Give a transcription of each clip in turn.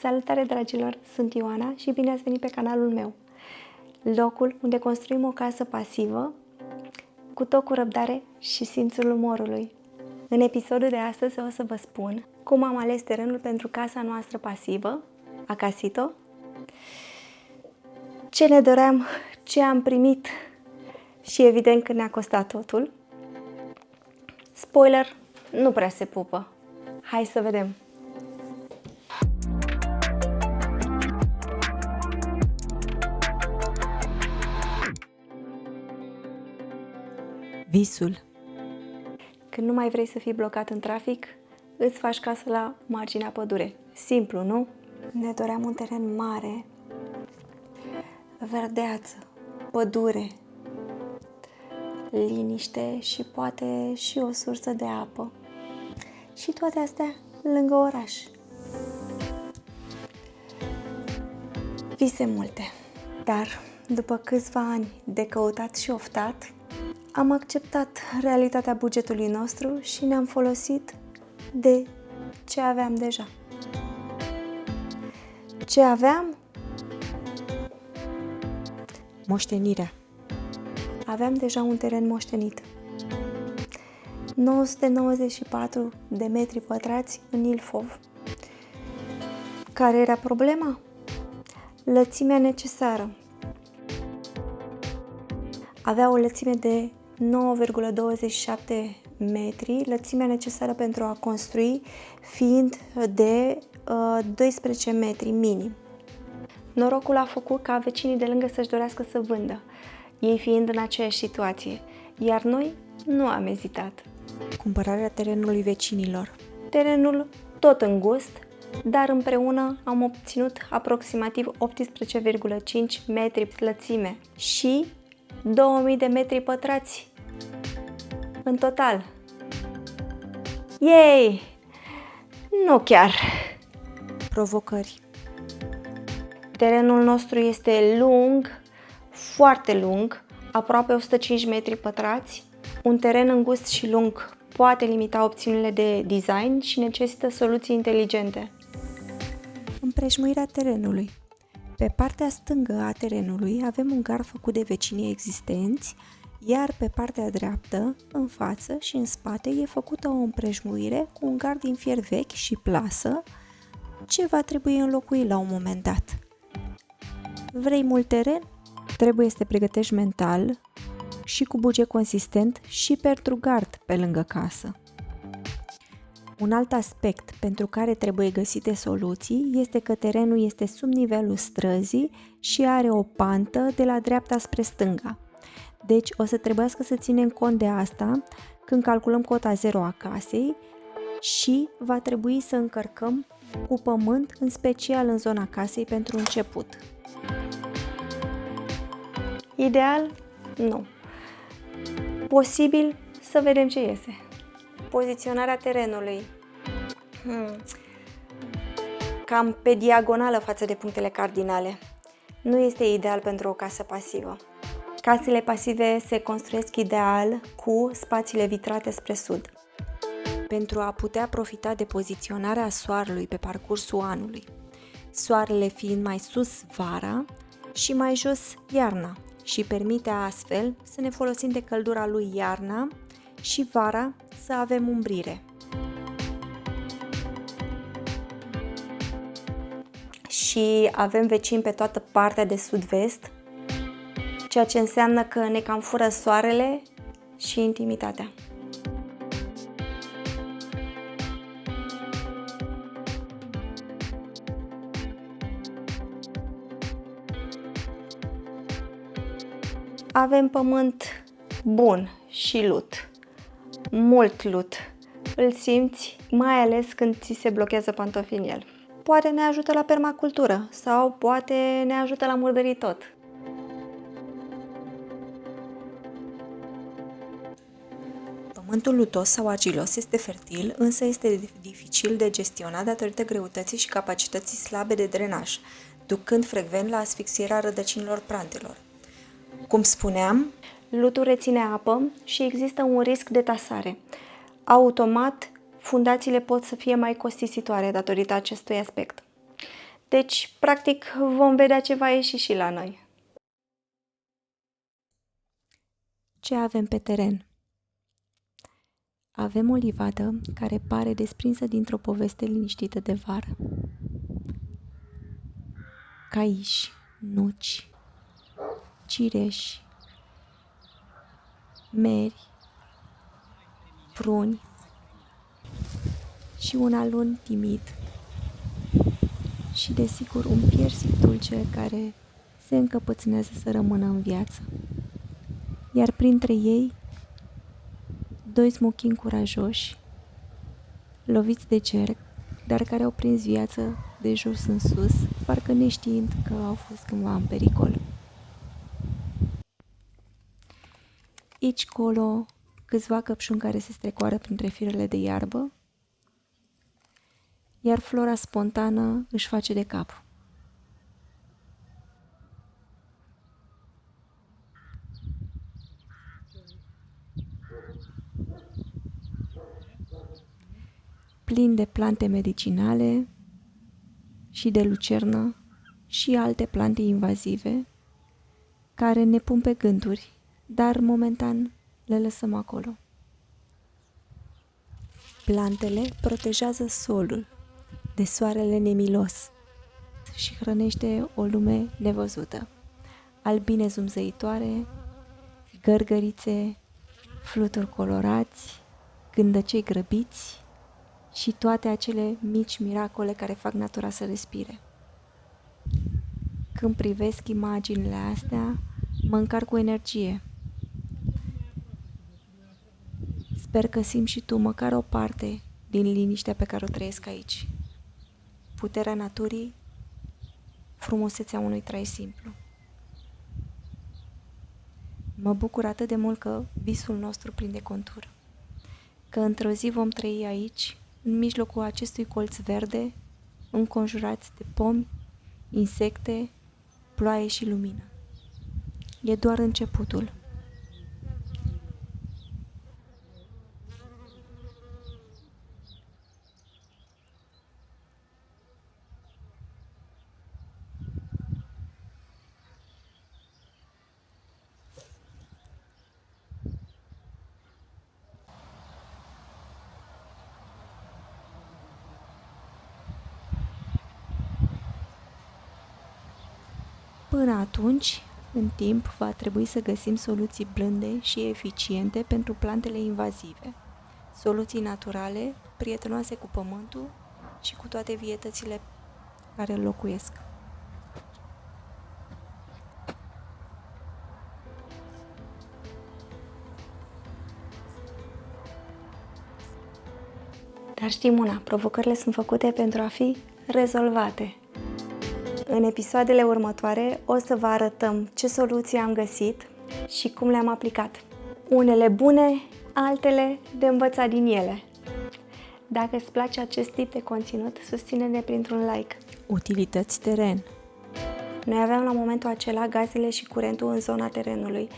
Salutare, dragilor! Sunt Ioana și bine ați venit pe canalul meu, locul unde construim o casă pasivă cu tot cu răbdare și simțul umorului. În episodul de astăzi o să vă spun cum am ales terenul pentru casa noastră pasivă, Acasito, ce ne doream, ce am primit și evident cât ne-a costat totul. Spoiler, nu prea se pupă. Hai să vedem! Visul. Când nu mai vrei să fii blocat în trafic, îți faci casă la marginea pădure. Simplu, nu? Ne doream un teren mare, verdeață, pădure, liniște și poate și o sursă de apă. Și toate astea lângă oraș. Vise multe, dar după câțiva ani de căutat și oftat, am acceptat realitatea bugetului nostru și ne-am folosit de ce aveam deja. Ce aveam? Moștenirea. Aveam deja un teren moștenit. 994 de metri pătrați în Ilfov. Care era problema? Lățimea necesară. Avea o lățime de 9,27 metri, lățimea necesară pentru a construi fiind de 12 metri minim. Norocul a făcut ca vecinii de lângă să-și dorească să vândă, ei fiind în aceeași situație, iar noi nu am ezitat. Cumpărarea terenului vecinilor. Terenul tot îngust, dar împreună am obținut aproximativ 18,5 metri lățime și 2000 de metri pătrați în total. Yay! Nu chiar! Provocări. Terenul nostru este lung, foarte lung, aproape 105 metri pătrați. Un teren îngust și lung poate limita opțiunile de design și necesită soluții inteligente. Împrejmuirea terenului. Pe partea stângă a terenului avem un gard făcut de vecinii existenți, iar pe partea dreaptă, în față și în spate, e făcută o împrejmuire cu un gard din fier vechi și plasă, ce va trebui înlocuit la un moment dat. Vrei mult teren? Trebuie să te pregătești mental și cu buget consistent și pentru gard pe lângă casă. Un alt aspect pentru care trebuie găsite soluții este că terenul este sub nivelul străzii și are o pantă de la dreapta spre stânga. Deci o să trebuiască să ținem cont de asta când calculăm cota zero a casei și va trebui să încărcăm cu pământ, în special în zona casei pentru început. Ideal? Nu. Posibil? Să vedem ce iese. Poziționarea terenului. Cam pe diagonală față de punctele cardinale. Nu este ideal pentru o casă pasivă. Casele pasive se construiesc ideal cu spațiile vitrate spre sud. Pentru a putea profita de poziționarea soarelui pe parcursul anului, soarele fiind mai sus vara și mai jos iarna și permite astfel să ne folosim de căldura lui iarna și vara să avem umbrire. Și avem vecini pe toată partea de sud-vest, ceea ce înseamnă că ne cam fură soarele și intimitatea. Avem pământ bun și lut, mult lut. Îl simți mai ales când ți se blochează pantofii în el. Poate ne ajută la permacultură sau poate ne ajută la murdărit tot. Pământul lutos sau argilos este fertil, însă este dificil de gestionat datorită greutății și capacității slabe de drenaj, ducând frecvent la asfixierea rădăcinilor plantelor. Cum spuneam, lutul reține apă și există un risc de tasare. Automat, fundațiile pot să fie mai costisitoare datorită acestui aspect. Deci, practic, vom vedea ce va ieși și la noi. Ce avem pe teren? Avem o livadă care pare desprinsă dintr-o poveste liniștită de vară. Caiși, nuci, cireși, meri, pruni și un alun timid și, desigur, un piersic dulce care se încăpățânează să rămână în viață. Iar printre ei, doi smochini curajoși, loviți de cerc, dar care au prins viață de jos în sus, parcă neștiind că au fost cândva în pericol. Aici colo câțiva căpșuni care se strecoară printre firele de iarbă, iar flora spontană își face de cap. Plin de plante medicinale și de lucernă și alte plante invazive care ne pun pe gânduri, dar momentan le lăsăm acolo. Plantele protejează solul de soarele nemilos și hrănește o lume nevăzută. Albine zumzăitoare, gărgărițe, fluturi colorați, gândăcei grăbiți și toate acele mici miracole care fac natura să respire. Când privesc imaginile astea, mă încarc cu energie. Sper că simți și tu măcar o parte din liniștea pe care o trăiesc aici. Puterea naturii, frumusețea unui trai simplu. Mă bucur atât de mult că visul nostru prinde contur, că într-o zi vom trăi aici, în mijlocul acestui colț verde, înconjurați de pomi, insecte, ploaie și lumină. E doar începutul. Până atunci, în timp, va trebui să găsim soluții blânde și eficiente pentru plantele invazive, soluții naturale, prietenoase cu pământul și cu toate vietățile care îl locuiesc. Dar știm una, provocările sunt făcute pentru a fi rezolvate. În episoadele următoare o să vă arătăm ce soluții am găsit și cum le-am aplicat. Unele bune, altele de învățat din ele. Dacă îți place acest tip de conținut, susține-ne printr-un like. Utilități teren. Noi aveam la momentul acela gazele și curentul în zona terenului,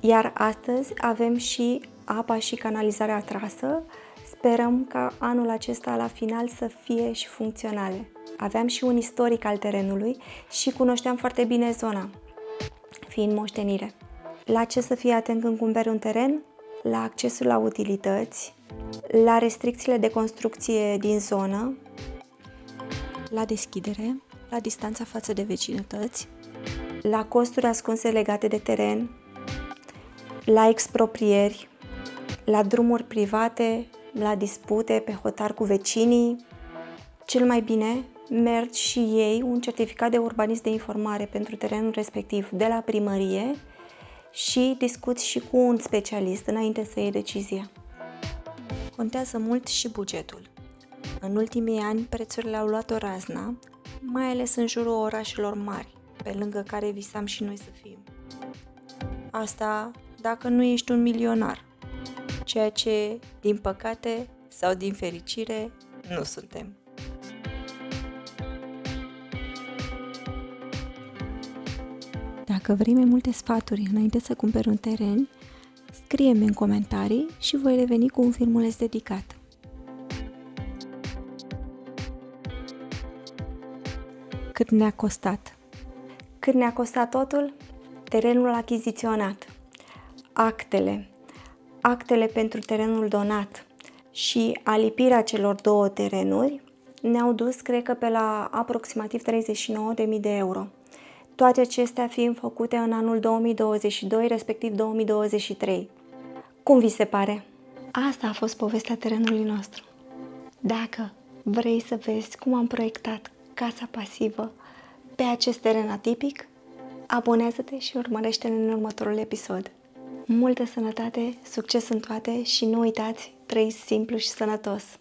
iar astăzi avem și apa și canalizarea trasă. Sperăm ca anul acesta la final să fie și funcționale. Aveam și un istoric al terenului și cunoșteam foarte bine zona, fiind moștenire. La ce să fii atent când cumperi un teren? La accesul la utilități, la restricțiile de construcție din zonă, La deschidere, la distanța față de vecinătăți, la costuri ascunse legate de teren, la exproprieri, la drumuri private, la dispute pe hotar cu vecinii. Cel mai bine, mergi și iei un certificat de urbanism de informare pentru terenul respectiv de la primărie și discuți și cu un specialist înainte să iei decizia. contează mult și bugetul. În ultimii ani, prețurile au luat o razna, mai ales în jurul orașelor mari, pe lângă care visam și noi să fim. Asta dacă nu ești un milionar, ceea ce, din păcate sau din fericire, nu suntem. Dacă vrei mai multe sfaturi înainte să cumperi un teren, scrie-mi în comentarii și voi reveni cu un filmuleț dedicat. cât ne-a costat. Cât ne-a costat totul? Terenul achiziționat, actele pentru terenul donat și alipirea celor 2 terenuri ne-au dus, cred că, pe la aproximativ 39.000 de euro. Toate acestea fiind făcute în anul 2022, respectiv 2023. Cum vi se pare? Asta a fost povestea terenului nostru. Dacă vrei să vezi cum am proiectat casa pasivă pe acest teren atipic, abonează-te și urmărește-ne în următorul episod. Multă sănătate, succes în toate și nu uitați, trăiți simplu și sănătos!